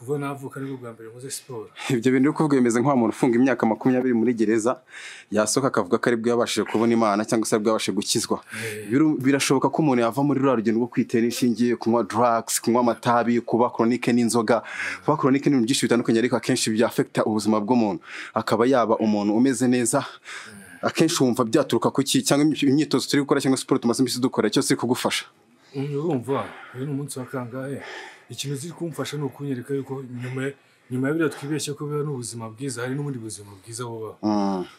kuva navuka nibwo bwa mbere nkoze siporo. Ibyo bintu kuvuga bimeze nk'umuntu ufunga imyaka 20 muri gereza yasoka akavuga ko ari bwo yabashije kubona Imana cyangwa se bwo yabashije gukizwa. Birashoboka ko umuntu yava muri rwa rugendo rwo kwitera inshingiye, kunywa drugs, kunywa amatabi, kuba chronique n'inzoga. Kuba chronique n'ibintu byinshi bitandukanye ariko akenshi byafecta ubuzima bw'umuntu. Akaba yaba umuntu umeze neza. Akenshi wumva byaturuka ku ki cyangwa imyitozo turi gukora cyangwa sport tumaze iminsi dukora cyose kugufasha. Urumva uyu ni umunsi wa kangahe ikintu ziri kumfasha no kunyereka yuko nyuma ya biriya twibeshye ko biba n'ubuzima bwiza hari n'ubundi buzima bwiza buba.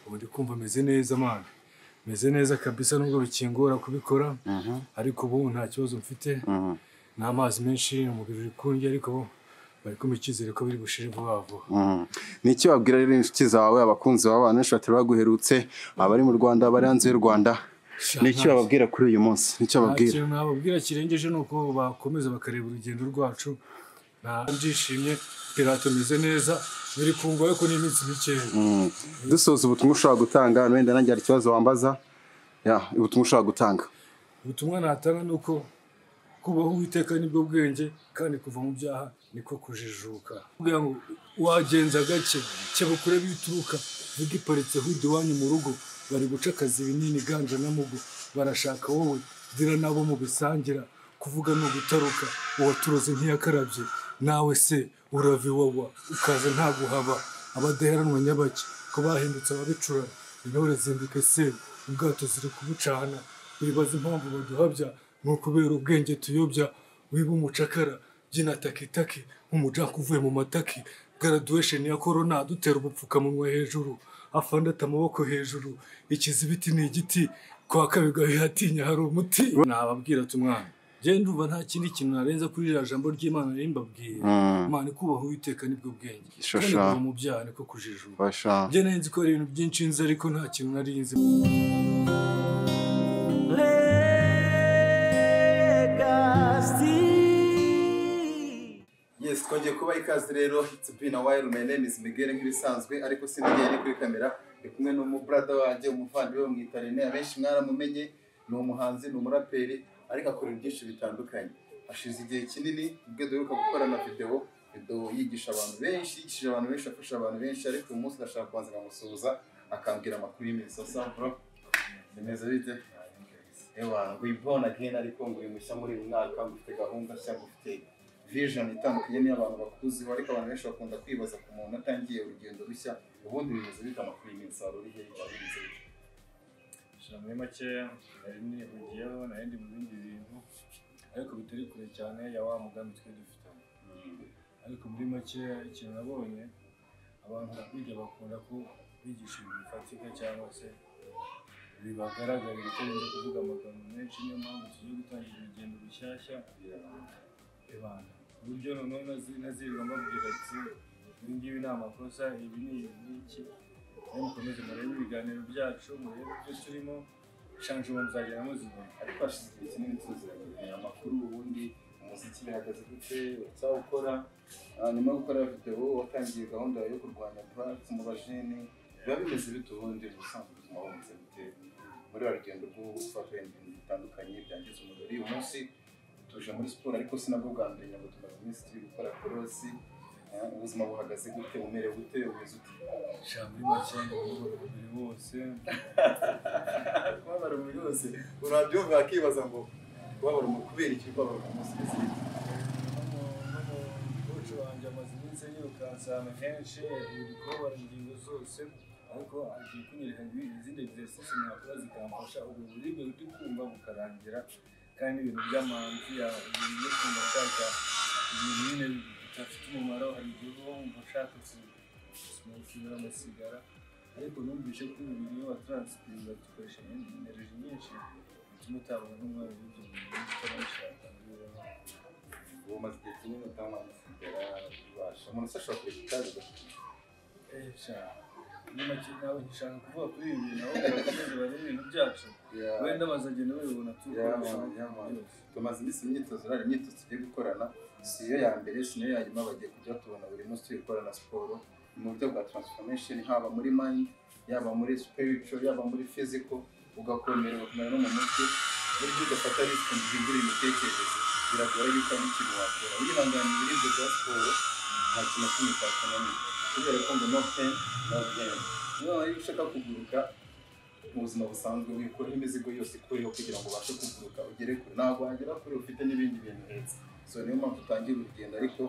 Ubu ndi kumva meze neza man, meze neza kabisa nubwo bikingora kubikora ariko ubu nta kibazo mfite, n'amazi menshi umubiri uri kundya ariko bari kumpa icyizere ko biri bushire vuba vuba. Ni iki wabwira rero inshuti zawe abakunzi b'abantu benshi batari baguherutse abari mu Rwanda abari hanze y'u Rwanda? Ni iki bababwira kuri uyu munsi? Ni iki bababwira? Ikintu nababwira kirengeje nuko bakomeza bakareba urugendo rwacu. Ndishimye Pirato meze neza biri kungwa yuko ni iminsi mike. Dusoza ubutumwa ushobora gutanga wenda nanjye hari ikibazo wambaza. Ubutumwa ushobora gutanga. Ubutumwa natanga nuko kubaho Uwiteka nibwo bwenge kandi kuva mu byaha niko kujijuka. Kugira ngo wagenza gake cyabukure bituruka vugiparitse hudi wanyu mu rugo bari guca akazi binini ganja na mugo barashaka wowe dira nabo mu bisangira kuvuga no gutaruka uwaturoze ntiyakarabye nawe se uravi wawa ukaza nta guhaba abadaheranwa nyabaki ko bahindutse ababicura intore zimbike se ubwato ziri kubucana bibaza impamvu baduhabya n'ukubera ubwenge tuyobya wiba umucakara byina takitaki umujaka uvuye mu mataki graduation ya corona dutera ubupfukamunwa hejuru afandata amaboko hejuru ikizibiti ni igiti kwa kabiga hatinya hari umuti. Nababwira tumwana je ndumva nta kindi kintu narenza kuri ira jambo ry'Imana rimbabwiye Imana kubaho Uwiteka nibwo bwenge kandi mu byaha niko kujijuka. Je nenzi ko ari ibintu byinshi nzi ariko nta kintu narinzi. Yes, twongeye kuba ikaze rero. It's been a while. My name is Miguel nk'ibisanzwe ariko sinigeye kuri kamera. Ndi kumwe n'umu brother wanjye umuvandimwe w'umwitarene abenshi mwaramumenye, ni umuhanzi ni umuraperi ariko akora byinshi bitandukanye. Ashize igihe kinini ubwo duheruka gukora na video yigisha abantu benshi, afasha abantu benshi ariko uyu munsi ndashaka kubanza ngamusuhuza akambwira amakuru y'iminsi asa bro. Neza bite? Ewa ngo ibona again ariko ngo mushya muri uyu mwaka mufite gahunda nshya, mufite vision itandukanye n'abantu bakuzi ariko abantu benshi bakunda kwibaza ku muntu atangiye urugendo rushya ubundi bimeze bita amakuru y'iminsi uri he yabize. Muri make nari nihugiyeho nandi mu bindi bintu ariko bitari kure cyane ya wa mugambi twe dufite. Ariko muri make ikintu nabonye abantu bijya bakunda ko bigisha ibintu bifatika cyangwa se bibagaragara bitarinze kuvuga amagambo menshi, niyo mpamvu tugiye gutangira urugendo rushyashya ebana uburyo noneho nazirwa mbabwira ati ibi ngibi ni amakosa ibi ni iki mukomeze murebe ibiganiro byacu murebe ibyo turimo changement muzagera muzibona. Ariko hashize igihe kinini tuziranye amakuru ubundi umuziki bihagaze gute utawukora nyuma yo gukora video watangiye gahunda yo kurwanya drugs mu bajene biba bimeze bite ubundi ubusanzwe ubuzima bumeze gute muri urugendo rwo gufata ibintu bitandukanye byangiza umubiri? Uyu munsi tuje muri siporo ariko sinabwo bwa mbere ngo tumaze iminsi turi gukora korosi. Ubuzima buhagaze gute umerewe gute umeze ute? Muri make umubiri wose kubabara umubiri wose urabyo bakibaza ngo kubabara kubera iki kubabara umunsi coach wanjye amaze iminsi yirukansa ahantu henshi buri kubabara ingingo zose ariko agiye kunyereka izindi exercice nakora zikamfasha ubwo buribwe buri kumva bukarangira kandi ibintu by'amanzi ibintu byo kumva shaka ibintu nyine bitafite umumaro. Hari igihe wumva ushaka kunywa amasigara ariko numvise ko umubiri iyo watranspira dukoresha energy nyinshi bituma utabona n'umwanya w'ibyo bintu utabishaka. ubu maze igihe kinini utanywa amasigara ubasha umuntu ashobora kureka itabi muri make nawe nkishaka kuvuga kuri ibi bintu aho barakomeza bareba ibintu byacu wenda bazagenda babibona tumaze iminsi imyitozo hari imyitozo tugiye gukorana si yo ya mbere si nayo ya nyuma bagiye kujya tubona buri munsi turi gukorana siporo mu buryo bwa transformation haba muri mind yaba muri spiritual yaba muri physical ugakomera ugakomera no mu mutwe buryo ugafata risk ngo uhindure imitekerereze biragora yuko ari ikintu wakora wihangana ibiribwa bya siporo nta kintu kimwe cyakunaniye kubera ko ngo no pain no gain. Niyo iyo ushaka kuguruka mu buzima busanzwe wikora imizigo yose ikuriho kugira ngo ubashe kuguruka ugere kure, ntabwo wagera kure ufite n'ibindi bintu heza. So niyo mpamvu utangira urugendo, ariko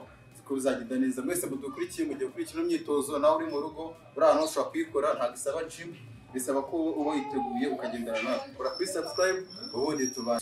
ko bizagenda neza. Mwese mudukurikiye mugiye gukurikira imyitozo, nawe uri mu rugo uri ahantu ushobora kuyikora, ntabwo isaba gym, bisaba ko uba witeguye ukagendana nawe. Kora kuri subscribe ubundi tubane.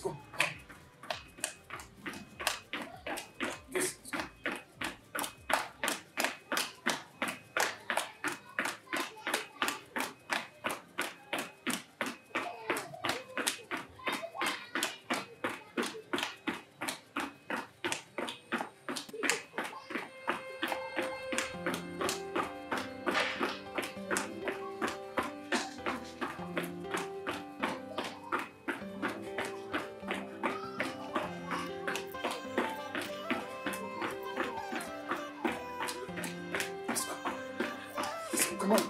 Come on,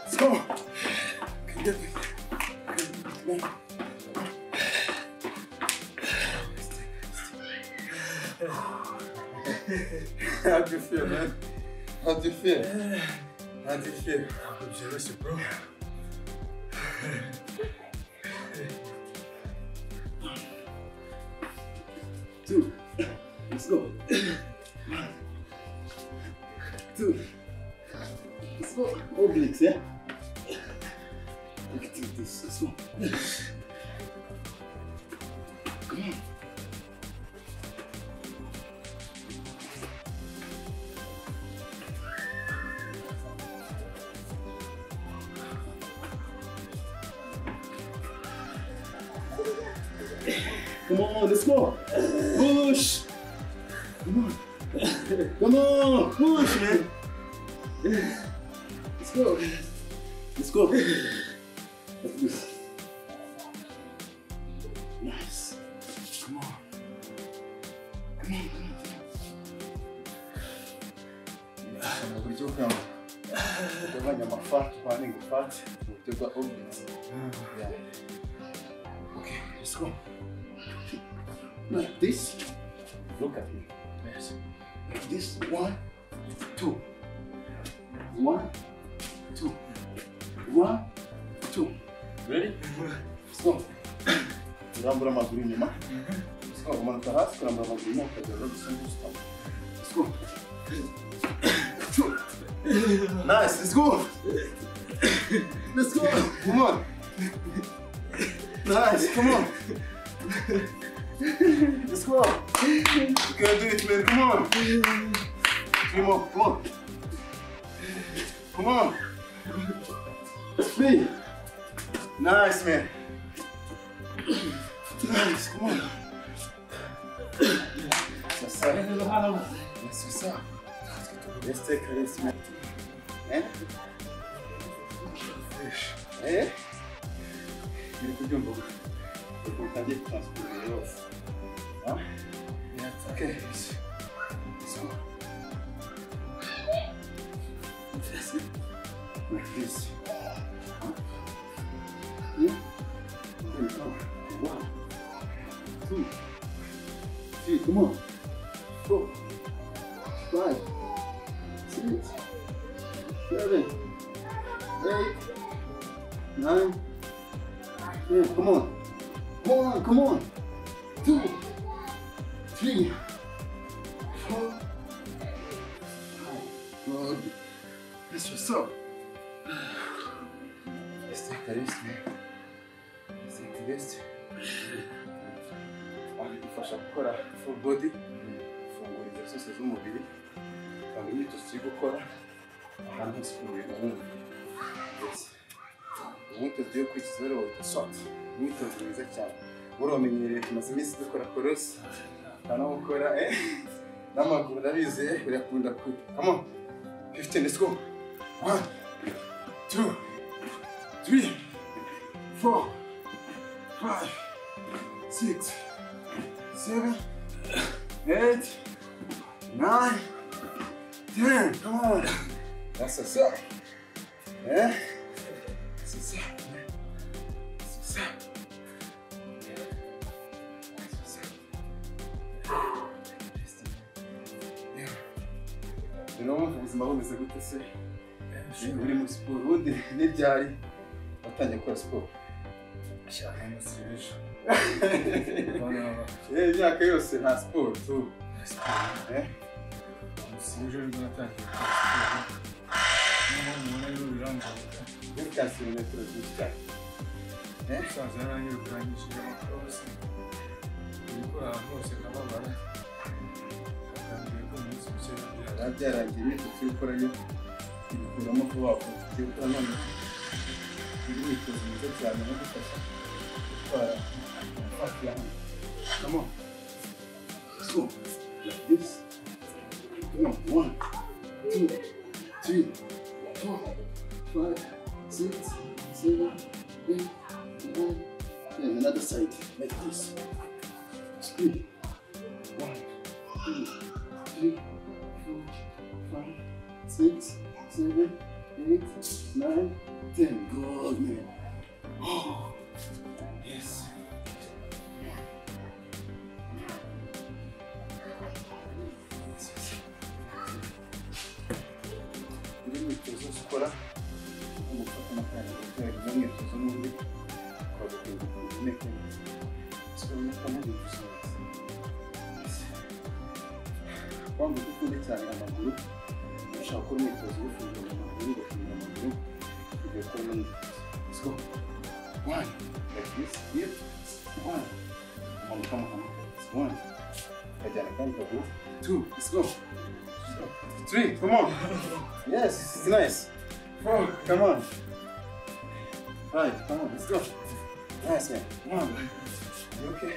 let's go. How do you feel, man? How do you feel? How do you feel? I'm jealous, bro. Two. Let's go. Two. Let's go. Obliques, yeah? Look at this. Let's go. Come on. Come on, let's go. Push. Come on. Come on. Push, man. Let's go. Let's go. Let's do this. Nice. Come on. Come on. Uburyo bwawe ugabanya amafati, uhaninga fati mu buryo bwa obliques. Okay, let's go. Like this. Look at me. Yes. Like this. 1, 2. 1, 2. 1, 2. Ready? Let's go. Kurambura amaguru inyuma. Let's go. Umanuka hasi, kurambura amaguru inyuma, ukagera gusanzwe stop. Let's go. Nice. Let's go. Let's go. Come on. Nice. Come on. Let's go. You can do it, man. Come on. 3 more. Come on. Come on. 3. Nice, man. Nice. Come on. That's what's up. Let's take a rest, man. Eh? Eh? You're good, Jumbo. We're going to transport it off. Huh? Yeah, okay. So, like this. Huh? Yeah? There we go. 1, 2, 3, come on. 4, 5, 6, 7, 8, 9, 10. Come on. Come on, come on. 2, 3, 4, 5. Good. That's what's up. Let's take the rest, man. Let's take the rest. Bigufasha gukora full body, gufungura inzira zose z'umubiri, kandi imyitozo turi gukora ahantu hose ku mubiri w'umuntu. Umwitozo tugiye gukurikiza rero witwa squat. Umwitozo mwiza cyane. Uramenyereye tumaze iminsi dukora korosi, hano gukora n'amaguru ndabizi birakunda kuri. Come on. 15, let's go. 1, 2, 3, 4, 5, 6, 7, 8, 9, 10. Come on. That's what's up. Yeah? That's what's up. That's what's up. That's what's up. Yeah. rero wumva ubuzima bumeze gute se uri muri siporo ubundi n'iryari watangiye gukora siporo cyane umusirije imyaka yose nta siporo tu umusirije rero natangiye gukora siporo n'umuntu rero birangaye bya kilometero byinshi cyane umusaza yaranyirukanyishije amakosa ariko ahantu hose kababara akambwira ko mu minsi mike byarangiye imyitozo yo gukora yo ibikuramo vuba vuba tugiye gukora none imyitozo myiza cyane no gufasha gutwara amafati yawe come on so like this come on 1 2 3 4 5 6 7 8 9 and another side like this speed 1 2 3 4 5 6 7 8 9 10 good man oh yes imyitozo ukora umufata amakanya gutera imyitozo n'ubundi ukagukunda intege siporo n'akamaro gusa waba ukunda cyane amaguru ushaka gukora imyitozo yo kugorora amaguru ugakunda amaguru ugakora n'imyitozo let's go 1 like this here 1 umanuka amahano 1 ukajyana kandi ukaguru 2 let's go 3 come on yes it's nice 4 come on 5 come on let's go nice man 1 you okay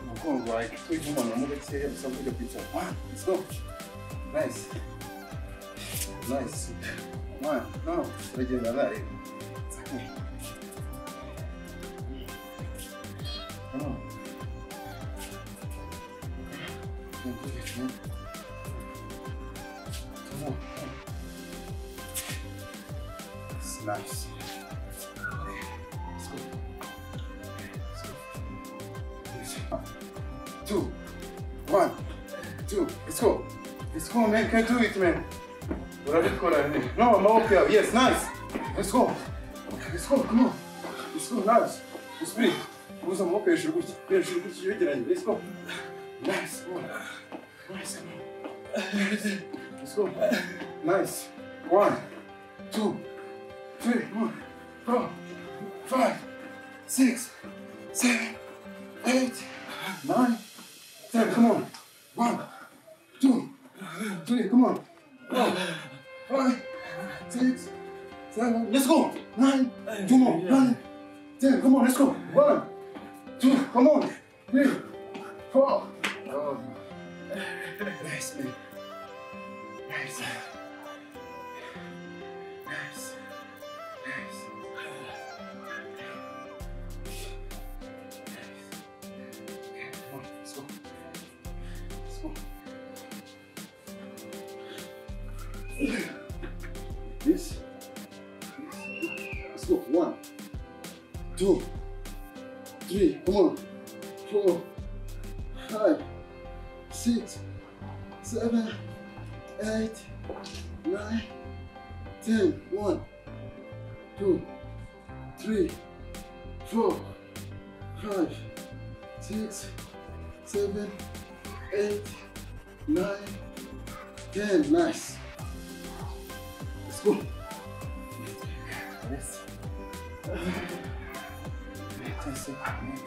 umugongo wawe tujye umuntu mu gakeya usabwe ujya kwicara 1 let's go nice nice 1 no uragenda nari come on it's nice. Let's go. Let's go. 2, 1, 2. Let's go. Let's go, man. Can do it, man. No, I'm okay. Yes, nice. Let's go. Let's go. Come on. Let's go. Nice. Let's breathe. Let's go. Nice. Nice. Let's go. Nice. 1, 2, 3, 4, 5, 6, 7, 8, 9, 10. Come on. 1, 2, 3. Come on. 4, 5, 6, 7. Let's go. 9. 2 more. 9, 10. Come on. Let's go. 1, 2. Come on. 3, 4. Oh. Nice, man. Nice. Nice. Nice. Come on, let's go. Let's go. This. Let's go. 1, 2, 3. Come on. 4, 5, 6, 7, 8, 9, 10. 1, 2, 3, 4, 5, 6, 7, 8, 9, 10. Nice. Let's go. Yes. 10 seconds.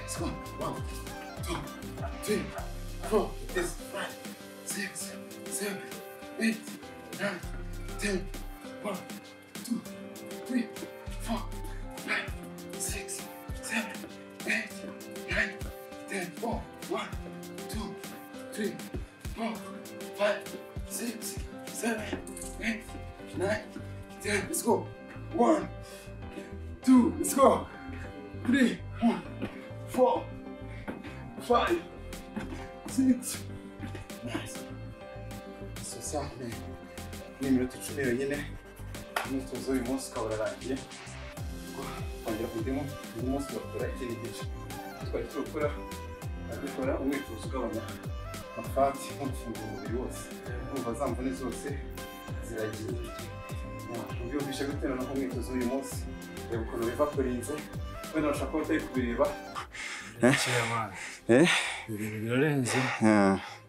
Let's go. 1, 2, 3, 4, 5, 6, 7, 8, 9, 10. 1, 2, 3, 4, 5, 6, 7, 8, 9, 10. 4, 1, 2, 3, 4, 5, 6, 7, 8, 9, 10. Let's go. 1, 2, let's go. 3, 4, 5, 6. Nice. So sad, man. Ni minota 10 yonyine imyitozo uyu munsi ukaba urarangiye kongera undi munsi bakora ikindi gice twari dukora umwitozo ugabanya amafati no gufungura umubiri wose urumva za mvune zose ziragiye ubyumvishe gutera no umwitozo uyu munsi reba ukuntu biva kurinze wenda urashaka ko utari kubireba ibintu birarenze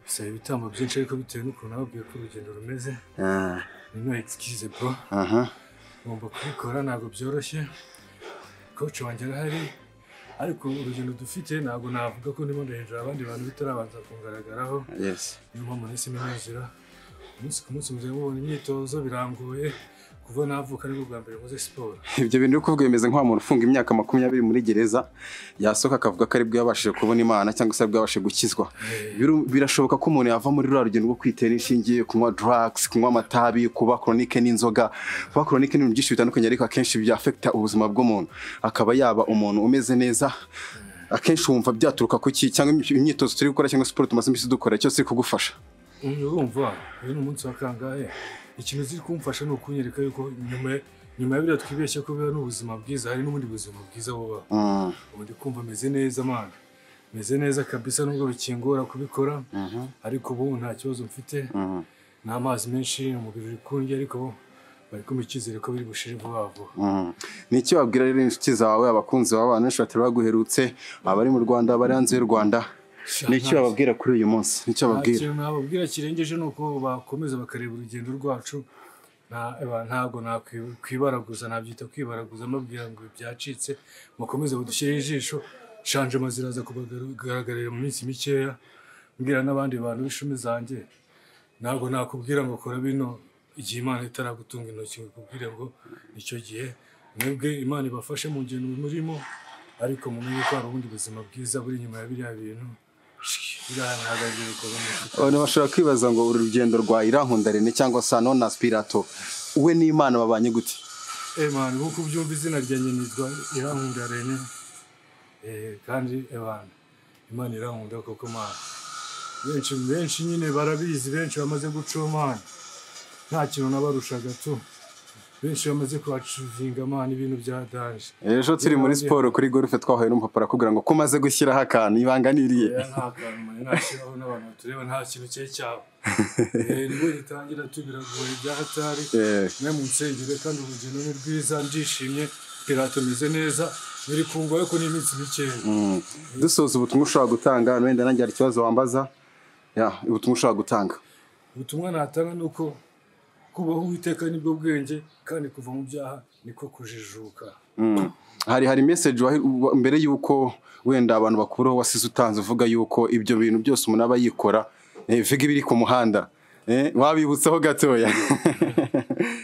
bisaba ibitambo byinshi ariko bitewe n'ukuntu nababwiye ko urugendo rumeze ni no excuse bro ngomba kubikora ntabwo byoroshye coach wanjye arahari ariko urugendo dufite ntabwo navuga ko ndimo ndahindura abandi bantu bitarabanza kungaragaraho niyo mpamvu nahise n'inzira umunsi ku munsi muzajya mubona imyitozo birangoye kuva navuka nibwo bwa mbere nkoze siporo. Ibyo bintu uri kuvuga bimeze nk'umuntu ufunga imyaka 20 muri gereza yasoka akavuga ko ari bwo yabashije kubona Imana cyangwa se bwabashije gukizwa. Birashoboka ko umuntu yava muri rwa rugendo rwo kwitera inshingiye, kunywa drugs, kunywa amatabi, kuba chronique n'inzoga. Kuba chronique n'ibintu byinshi bitandukanye ariko akenshi bya affecta ubuzima bw'umuntu. Akaba yaba umuntu umeze neza akenshi wumva byaturuka ku ki cyangwa imyitozo turi gukora cyangwa sport tumaze iminsi dukora cyose kugufasha. Urumva uyu ni umunsi wa kangahe ikintu ziri kumfasha no kunyereka yuko nyuma ya biriya twibeshye ko biba n'ubuzima bwiza hari n'ubundi buzima bwiza buba ubundi kumva meze neza man meze neza kabisa nubwo bikingora kubikora ariko ubu nta kibazo mfite n'amazi menshi umubiri uri kundya ariko bari kumikizere ko biri bushire vuba vuba. Ni iki wabwira rero inshuti zawe abakunzi b'abantu benshi batari baguherutse abari mu Rwanda abari hanze y'u Rwanda Niki bababwira kuri uyu munsi? Niki bababwira? Ikintu nababwira kirengeje nuko bakomeza bakareba urugendo rwacu. Ntabwo nakwibaraguza nabyita kwibaraguza mabwira ngo byacitse mukomeze budushyire ijisho shanje maziraza kubagaragarira mu minsi mikeya mbwira n'abandi bantu b'ishumi zanjye ntabwo nakubwira ngo kora bino igihe Imana itaragutunga intoki kubwira ngo nicyo gihe mwebwe Imana ibafashe mu ngendo murimo ariko mumenye ko hari ubundi buzima bwiza buri nyuma ya biriya bintu. Abantu bashobora kwibaza ngo urugendo rwa Irankunda René cyangwa se non aspirato uwe n'Imana babanye gute? Man nkuko byumva izina ryanjye nitwa Irankunda René kandi Imana irankunda koko man benshi nyine barabizi benshi bamaze gucoma nta kintu nabarushaga tu benshi bamaze kwacuvinga man ibintu bya danje. Ejo turi muri sport kuri golf twahoye n'umupapa arakubwira ngo kumaze gushyiraho akantu ibanganiriye nta kantu nashyiraho n'abantu tureba nta kintu cye cyawe nibo gitangira tubiragoye bya hatari mwe mu nsengero kandi urugendo ni rwiza ndishimye pirato meze neza biri kungoye ko n'iminsi mikeya. Dusoza ubutumwa ushobora gutanga wenda nanjye hari ikibazo wambaza ubutumwa ushobora gutanga. Ubutumwa natanga nuko kubaho Uwiteka nibwo bwenge kandi kuva mu byaha niko kujijuka. Hari message mbere yuko wenda abantu bakuru wasize utanze uvuga yuko ibyo bintu byose umuntu aba yikora viga ibiri ku muhanda wabibutsaho gatoya.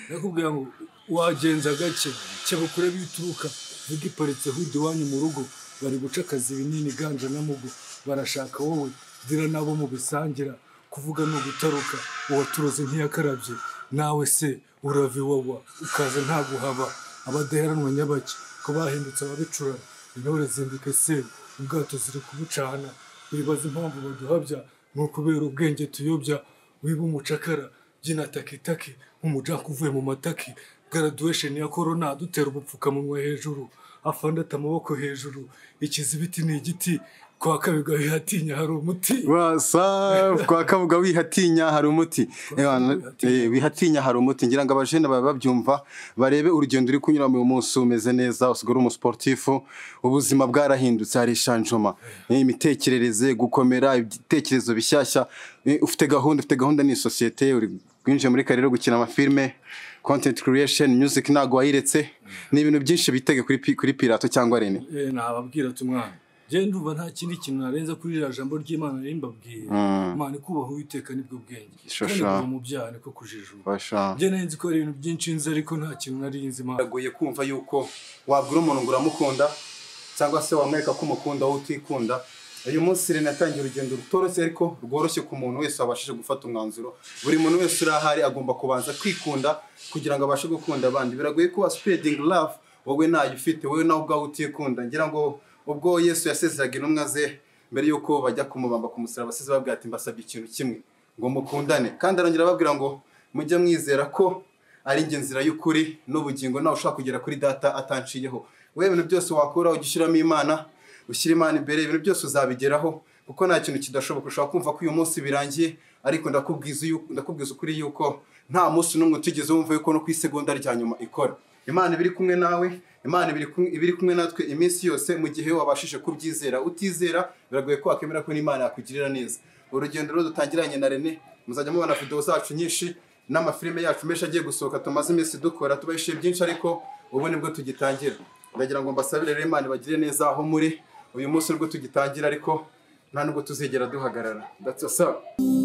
Nakubwira ngo wagenza gake cyabukure bituruka viga iparitse hudi wanyu mu rugo bari guca akazi binini ganja na mugo barashaka wowe dira nabo mu bisangira kuvuga no gutaruka uwaturoze ntiyakarabye nawe se uravi wawa ukaza nta guhaba abadeheranwa nyabaki ko bahindutse ababicura intore zimbike se ubwato ziri kubucana bibaza impamvu baduhabya n'ukubera ubwenge tuyobya wiba umucakara byina takitaki umujanka uvuye mu mataki graduation ya corona dutera ubupfukamunwa hejuru afandata amaboko hejuru ikizibiti ni igiti kwa kabuga wihatinya hari umuti kwa kabuga wihatinya hari umuti wihatinya hari umuti ngira ngo abajene babyumva barebe urugendo uri kunyura mu munsi umeze neza usigara umu sportifu ubuzima bwarahindutse hari shanjoma imitekerereze gukomera ibitekerezo bishyashya ufite gahunda ni societe uri kwinjira muri karere gukina amafilme content creation music nago wayiretse ni ibintu byinshi bitege kuri Pirato cyangwa René. Nababwira tumwana je ndumva nta kindi kintu narenza kuri ira jambo ry'Imana rimbabwiye Imana kubaho Uwiteka nibwo bwenge kandi mu byaha niko kujijuka. Je nenzi ko ibintu byinshi nzi ariko nta kintu narinzi Imana agoye kumva yuko wabwira umuntu ngo uramukunda cyangwa se wamwereka ko umukunda wowe utikunda. Uyu munsi René atangiye urugendo rutoroshye ariko rworoshye ku muntu wese wabashije gufata umwanzuro. Buri muntu wese urahari agomba kubanza kwikunda kugira ngo abashe gukunda abandi. Biragoye ko spreading love wowe nayo ufite wowe nawe ubwawe utikunda. Ngira ngo ubwo Yesu yasezeraga intumwa ze mbere yuko bajya kumubamba ku musaraba basize babwira ati mbasabye ikintu kimwe ngo mukundane kandi arongera babwira ngo mujye mwizera ko ari nge nzira y'ukuri n'ubugingo nawe ushaka kugera kuri data atanciyeho. we ibintu byose wakora ujye ushyiramo Imana, ushyira Imana imbere, ibintu byose uzabigeraho kuko nta kintu kidashoboka. Ushobora kumva ko uyu munsi birangiye, ariko ndakubwiza ukuri yuko nta munsi n'umwe utigeze wumva yuko no ku isegonda rya nyuma ikora. Imana ibiri kumwe nawe, Imana ibiri kumwe natwe iminsi yose mu gihe wabashije kubyizera. Utizera biragoye ko wakemera ko n'Imana yakugirira neza. Urugendo rero dutangiranye na René, muzajya mubona video zacu nyinshi n'amafilime yacu menshi agiye gusohoka, tumaze iminsi dukora, tubahishiye byinshi, ariko ubu nibwo tugitangira. Ndagira ngo mbasabire rero Imana ibagire neza aho muri. Uyu munsi nibwo tugitangira, ariko nta nubwo tuzigera duhagarara. That's all.